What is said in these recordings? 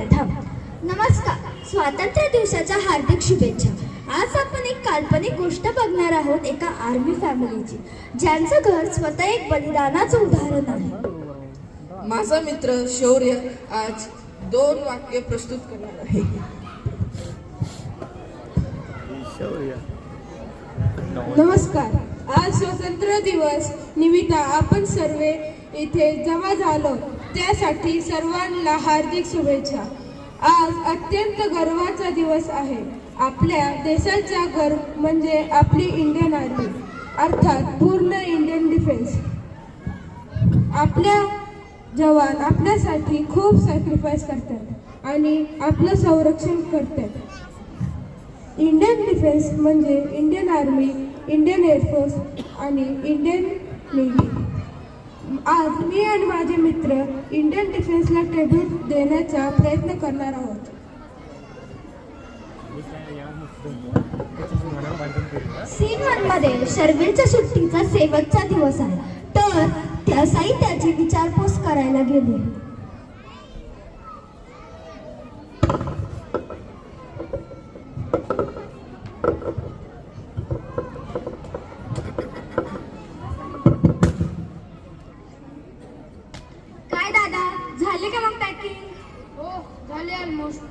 प्रथम. नमस्कार. स्वातंत्र्य दिवसाच्या हार्दिक शुभेच्छा. आज आपण एक काल्पनिक गोष्ट बघणार आहोत एका आर्मी फॅमिलीची, ज्यांचं घर स्वतः एक बलिदानाचं उदाहरण आहे. माझा मित्र शौर्य आज 2 वाक्य प्रस्तुत करणार आहे. नमस्कार. आज स्वातंत्र्य दिवस निमित्त आपण सर्व इथे जमा झालो, त्यासाठी सर्वांना हार्दिक शुभेच्छा. आज अत्यंत गर्वाचा दिवस आहे. आपल्या देशाचा गर्व म्हणजे आपली इंडियन आर्मी, अर्थात पूर्ण इंडियन डिफेन्स. आपल्या जवान आपल्यासाठी खूप सॅक्रिफाईस करतात आणि आपलं संरक्षण करतात. इंडियन डिफेन्स म्हणजे इंडियन आर्मी, इंडियन एअरफोर्स आणि इंडियन नेव्ही. आज मी आणि माझे मित्र इंडियन डिफेन्सला ट्रिब्यूट देण्याचा प्रयत्न करणार आहोत. सीन 1 मध्ये शर्विलच्या सुट्टीचा शेवटचा दिवस आहे, तर त्यासाई त्याची विचारपूस करायला गेले. काय दादा, झाले का मग पॅकिंग? हो, झाले ऑलमोस्ट.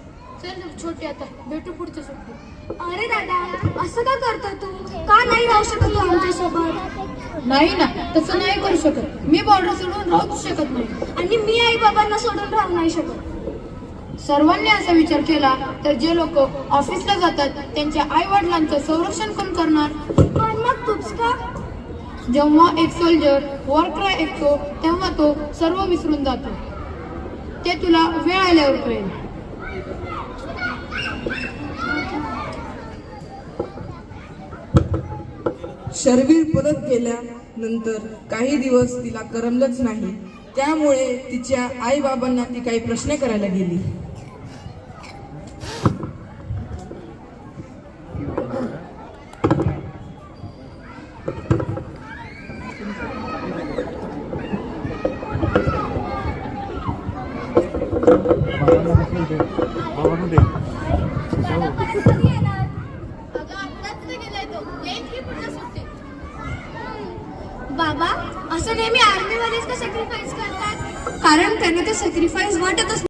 चल छोटी, आता भेटू पुढच्या सुट्टीत. अरे दादा, असं का करतो तू? का नाही राहू शकत तू आमच्यासोबत? नाही ना, तसं नाही करू शकत. मी बॉर्डर सोडून राहूच शकत नाही. आणि मी आई बाबांना सोडून राहू नाही शकत. सर्वांनी असा विचार केला तर जे लोक ऑफिसला जातात त्यांच्या आई वडिलांचं संरक्षण कोण करणार? पण मग तूच का? जेव्हा एक सोल्जर वॉर क्राय ऐकतो तेव्हा तो सर्व विसरून जातो. ते तुला वेळ आल्यावर कळेल. शर्वीर परत गेल्यानंतर काही दिवस तिला करमलंच नाही. त्यामुळे तिच्या आई बाबांना ती काही प्रश्न करायला गेली. बाबा, असं नेहमी आर्मीमध्येच का सॅक्रिफाईस करतात? कारण त्यांना ते सॅक्रिफाईस वाटतच